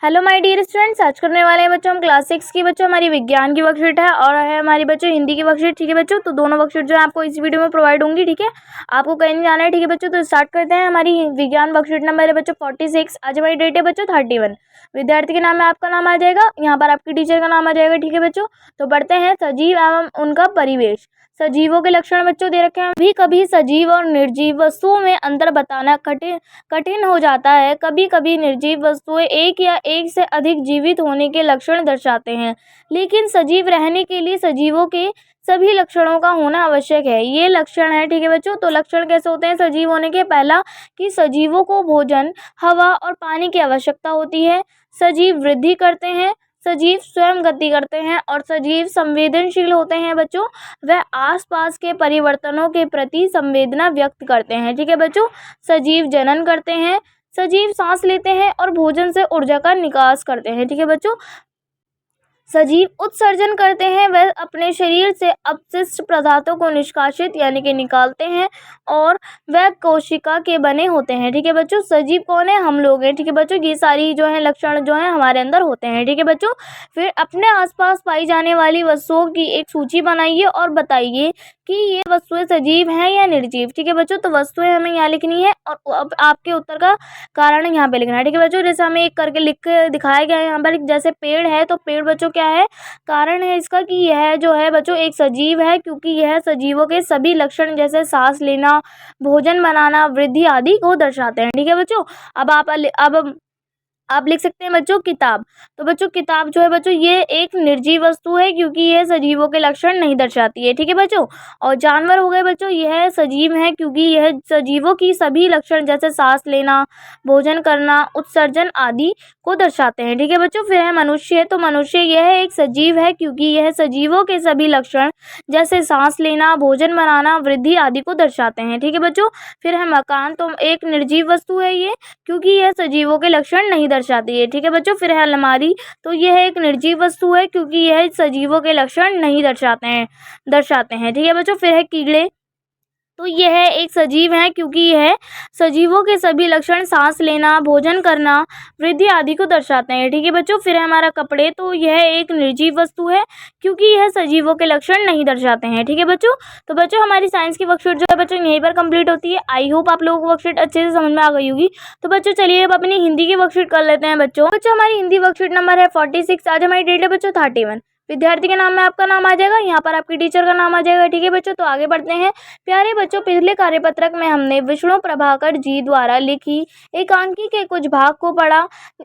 Hello my dear students, आज करने वाले हैं बच्चों हम क्लास 6 की बच्चों हमारी विज्ञान की वर्कशीट है और है हमारी बच्चों हिंदी की वर्कशीट। ठीक है बच्चों, तो दोनों वर्कशीट जो है आपको इस वीडियो में प्रोवाइड होंगी। ठीक है, आपको कहीं नहीं जाना है। ठीक है बच्चों, तो स्टार्ट करते हैं। हमारी विज्ञान वर्कशीट नंबर है बच्चों 46। आज हमारी डेट है बच्चों 31। विद्यार्थी के नाम में आपका नाम आ जाएगा, यहाँ पर आपकी टीचर का नाम आ जाएगा। ठीक है बच्चों, तो बढ़ते हैं सजीव एवं उनका परिवेश। सजीवों के लक्षण बच्चों दे रखे हैं। कभी कभी सजीव और निर्जीव वस्तुओं में अंतर बताना कठिन हो जाता है। कभी कभी निर्जीव वस्तुएं एक या एक से अधिक जीवित होने के लक्षण दर्शाते हैं, लेकिन सजीव रहने के लिए सजीवों के सभी लक्षणों का होना आवश्यक है। ये लक्षण है। ठीक है बच्चों, तो लक्षण कैसे होते हैं सजीव होने के? पहला कि सजीवों को भोजन, हवा और पानी की आवश्यकता होती है। सजीव वृद्धि करते हैं, सजीव स्वयं गति करते हैं और सजीव संवेदनशील होते हैं बच्चों। वह आसपास के परिवर्तनों के प्रति संवेदना व्यक्त करते हैं। ठीक है बच्चों, सजीव जनन करते हैं, सजीव सांस लेते हैं और भोजन से ऊर्जा का निकास करते हैं। ठीक है बच्चों, सजीव उत्सर्जन करते हैं, वह अपने शरीर से अपशिष्ट पदार्थों को निष्कासित यानी कि निकालते हैं और वह कोशिका के बने होते हैं। ठीक है बच्चों, सजीव कौन है? हम लोग हैं। ठीक है बच्चों, ये सारी जो है लक्षण जो है हमारे अंदर होते हैं। ठीक है बच्चों, फिर अपने आसपास पाई जाने वाली वस्तुओं की एक सूची बनाइए और बताइए कि ये वस्तुएं सजीव हैं या निर्जीव। ठीक है बच्चों, तो वस्तुएं हमें यहाँ लिखनी है और अब आपके उत्तर का कारण यहाँ पे लिखना है। ठीक है बच्चों, जैसे हमें एक करके लिख के दिखाया गया है यहाँ पर। जैसे पेड़ है, तो पेड़ बच्चों क्या है? कारण है इसका कि यह जो है बच्चों एक सजीव है, क्योंकि यह सजीवों के सभी लक्षण जैसे सांस लेना, भोजन बनाना, वृद्धि आदि को दर्शाते हैं। ठीक है बच्चों, अब आप लिख सकते हैं बच्चों किताब। तो बच्चों किताब जो है बच्चों ये एक निर्जीव वस्तु है, क्योंकि यह सजीवों के लक्षण नहीं दर्शाती है। ठीक है बच्चों, और जानवर हो गए बच्चों, यह सजीव है क्योंकि यह सजीवों की सभी लक्षण जैसे सांस लेना, भोजन करना, उत्सर्जन आदि को दर्शाते हैं। ठीक है बच्चों, फिर है मनुष्य। तो मनुष्य यह एक सजीव है क्योंकि यह सजीवों के सभी लक्षण जैसे सांस लेना, भोजन बनाना, वृद्धि आदि को दर्शाते हैं। ठीक है बच्चों, फिर है मकान। तो एक निर्जीव वस्तु है ये, क्योंकि यह सजीवों के लक्षण नहीं दर्शाती है। ठीक है बच्चों, फिर है अलमारी। तो यह एक निर्जीव वस्तु है क्योंकि यह सजीवों के लक्षण नहीं दर्शाते हैं। ठीक है बच्चों, फिर है कीड़े। तो यह एक सजीव है क्योंकि यह सजीवों के सभी लक्षण सांस लेना, भोजन करना, वृद्धि आदि को दर्शाते हैं। ठीक है बच्चों, फिर है हमारा कपड़े। तो यह एक निर्जीव वस्तु है क्योंकि यह सजीवों के लक्षण नहीं दर्शाते हैं। ठीक है बच्चों, तो बच्चों हमारी साइंस की वर्कशीट जो है बच्चों यहीं पर कंप्लीट होती है। आई होप आप लोगों को वर्कशीट अच्छे से समझ में आ गई होगी। तो बच्चों चलिए अब अपनी हिंदी की वर्कशीट कर लेते हैं। बच्चों हमारी हिंदी वर्कशीट नंबर है 46। आज हमारी डेट है बच्चों 31। विद्यार्थी के नाम में आपका नाम आ जाएगा, यहाँ पर आपकी टीचर का नाम आ जाएगा। ठीक है बच्चों, तो आगे बढ़ते हैं। प्यारे बच्चों, पिछले कार्यपत्रक में हमने विष्णु प्रभाकर जी द्वारा लिखी एकांकी के कुछ भाग को पढ़ा।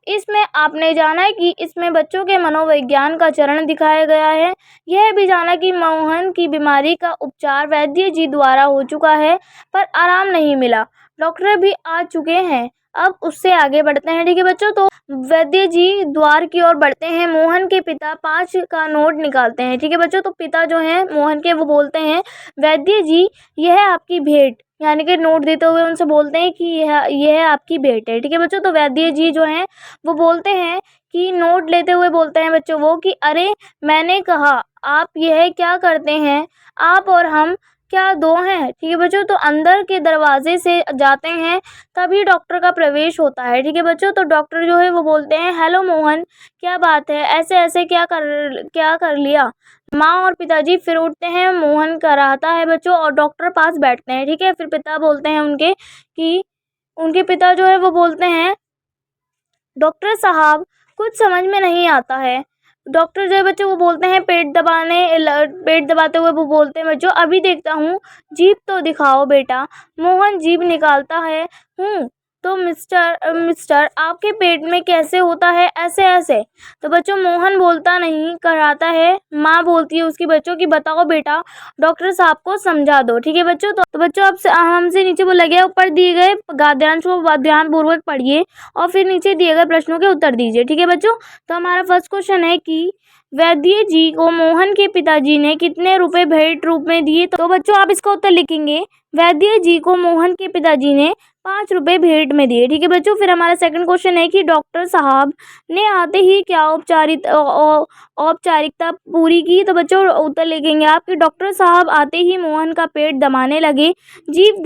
इसमें आपने जाना कि इसमें बच्चों के मनोविज्ञान का चरण दिखाया गया है। यह भी जाना कि मोहन की बीमारी का उपचार वैद्य जी द्वारा हो चुका है, पर आराम नहीं मिला। डॉक्टर भी आ चुके हैं। अब उससे आगे बढ़ते हैं। ठीक है बच्चों, तो वैद्य जी द्वार की ओर बढ़ते हैं। मोहन के पिता 5 का नोट निकालते हैं। ठीक है बच्चों, तो पिता जो हैं मोहन के वो बोलते हैं वैद्य जी यह आपकी भेंट, यानी कि नोट देते हुए उनसे बोलते हैं कि यह आपकी भेंट है। ठीक है बच्चों, तो वैद्य जी जो हैं वो बोलते हैं कि नोट लेते हुए बोलते हैं बच्चों वो कि अरे मैंने कहा आप यह क्या करते हैं, आप और हम क्या दो हैं? ठीक है बच्चों, तो अंदर के दरवाजे से जाते हैं, तभी डॉक्टर का प्रवेश होता है। ठीक है बच्चों, तो डॉक्टर जो है वो बोलते हैं हेलो मोहन, क्या बात है, ऐसे ऐसे क्या कर लिया? माँ और पिताजी फिर उठते हैं। मोहन कराहता है बच्चों और डॉक्टर पास बैठते हैं। ठीक है, फिर पिता बोलते हैं उनके कि उनके पिता जो है वो बोलते हैं डॉक्टर साहब कुछ समझ में नहीं आता है। डॉक्टर जो है बच्चे वो बोलते हैं पेट दबाते हुए वो बोलते हैं बच्चों अभी देखता हूँ, जीभ तो दिखाओ बेटा। मोहन जीभ निकालता है। तो मिस्टर आपके पेट में कैसे होता है ऐसे ऐसे? तो बच्चों मोहन बोलता नहीं, कराता है। माँ बोलती है उसकी बच्चों की बताओ बेटा, डॉक्टर साहब को समझा दो। ठीक है बच्चों, तो बच्चों अब हमसे नीचे बोला गया ऊपर दिए गए गद्यांश को ध्यानपूर्वक पढ़िए और फिर नीचे दिए गए प्रश्नों के उत्तर दीजिए। ठीक है बच्चों, तो हमारा फर्स्ट क्वेश्चन है कि वैद्य जी को मोहन के पिताजी ने कितने रुपए भेंट रूप में दिए? तो बच्चों आप इसका उत्तर लिखेंगे, वैद्य जी को मोहन के पिताजी ने 5 रुपए भेंट में दिए। ठीक है बच्चों, फिर हमारा सेकंड क्वेश्चन है कि डॉक्टर साहब ने आते ही क्या औपचारिकता पूरी की? तो बच्चों उत्तर लिखेंगे आप कि डॉक्टर साहब आते ही मोहन का पेट दबाने लगे, जीभ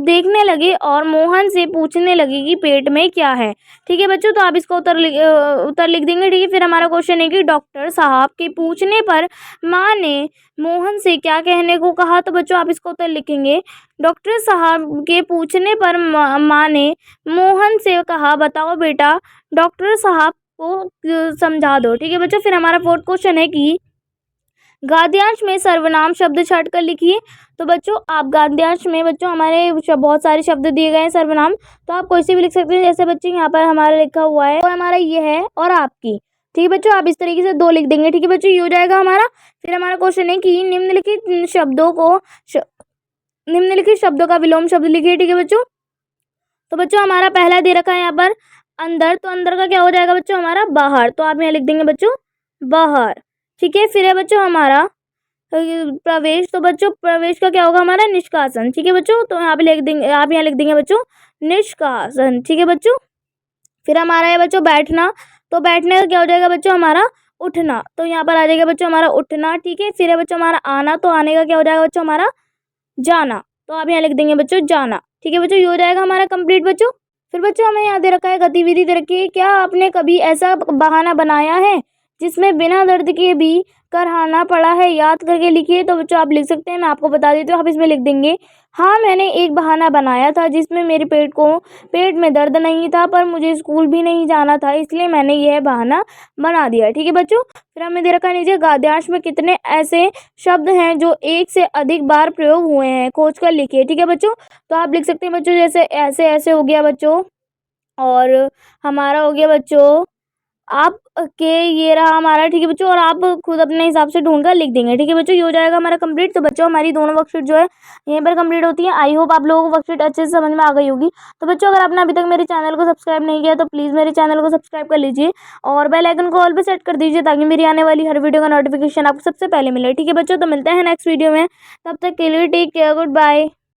देखने लगे और मोहन से पूछने लगे कि पेट में क्या है। ठीक है बच्चों, तो आप इसका उत्तर लिख देंगे। ठीक है, फिर हमारा क्वेश्चन है कि डॉक्टर साहब के पूछने पर माँ ने मोहन से क्या कहने को कहा? तो बच्चों आप इसका उत्तर लिखेंगे, डॉक्टर साहब के पूछने पर माँ ने मोहन से कहा, बताओ बेटा डॉक्टर साहब को समझा दो। ठीक है बच्चों, फिर हमारा फोर्थ क्वेश्चन है कि गद्यांश में सर्वनाम शब्द छट कर लिखिए। तो बच्चों आप गद्यांश में बच्चों हमारे बहुत सारे शब्द दिए गए हैं सर्वनाम, तो आप कोई से भी लिख सकते हैं। जैसे बच्चे यहाँ पर हमारा लिखा हुआ है और हमारा ये है और आपकी। ठीक है बच्चों, आप इस तरीके से 2 लिख देंगे। ठीक है बच्चों, ये हो जाएगा हमारा। फिर हमारा क्वेश्चन है कि निम्नलिखित शब्दों का विलोम शब्द लिखिए। ठीक है बच्चों, तो बच्चों हमारा पहला दे रखा है यहाँ पर अंदर, तो अंदर का क्या हो जाएगा बच्चों हमारा बाहर, तो आप यहाँ लिख देंगे बच्चों बाहर। ठीक है, फिर है बच्चों हमारा प्रवेश, तो बच्चों प्रवेश का क्या होगा हमारा निष्कासन। ठीक है बच्चों, तो यहाँ पे लिख देंगे, आप यहाँ लिख देंगे बच्चों निष्कासन। ठीक है बच्चों, फिर हमारा है बच्चों बैठना, तो बैठने का क्या हो जाएगा बच्चों हमारा उठना, तो यहाँ पर आ जाएगा बच्चों हमारा उठना। ठीक है, फिर है बच्चों हमारा आना, तो आने का क्या हो जाएगा बच्चों हमारा जाना, तो आप यहाँ लिख देंगे बच्चों जाना। ठीक है बच्चों, ये हो जाएगा हमारा कंप्लीट बच्चों। फिर बच्चों हमें यहाँ दे रखा है गतिविधि दे रखी है, क्या आपने कभी ऐसा बहाना बनाया है जिसमें बिना दर्द के भी कराना पड़ा है? याद करके लिखिए। तो बच्चों आप लिख सकते हैं, मैं आपको बता देती हूँ, आप इसमें लिख देंगे, हाँ मैंने एक बहाना बनाया था जिसमें मेरे पेट में दर्द नहीं था पर मुझे स्कूल भी नहीं जाना था, इसलिए मैंने यह बहाना बना दिया। ठीक है बच्चों, फिर हमें दे रखा है नीचे गद्यांश में कितने ऐसे शब्द हैं जो एक से अधिक बार प्रयोग हुए हैं, खोज कर लिखिए। ठीक है बच्चों, तो आप लिख सकते हैं बच्चों, जैसे ऐसे ऐसे हो गया बच्चों, और हमारा हो गया बच्चों आप के ये रहा हमारा। ठीक है बच्चों, और आप खुद अपने हिसाब से ढूंढ कर लिख देंगे। ठीक है बच्चों, ये हो जाएगा हमारा कंप्लीट। तो बच्चों हमारी दोनों वर्कशीट जो है यहीं पर कंप्लीट होती है। आई होप आप लोगों को वर्कशीट अच्छे से समझ में आ गई होगी। तो बच्चों अगर आपने अभी तक मेरे चैनल को सब्सक्राइब नहीं किया तो प्लीज़ मेरे चैनल को सब्सक्राइब कर लीजिए और बेल आइकन को ऑल पे सेट कर दीजिए ताकि मेरी आने वाली हर वीडियो का नोटिफिकेशन आपको सबसे पहले मिले। ठीक है बच्चों, तो मिलते हैं नेक्स्ट वीडियो में, तब तक के लिए टेक केयर, गुड बाय।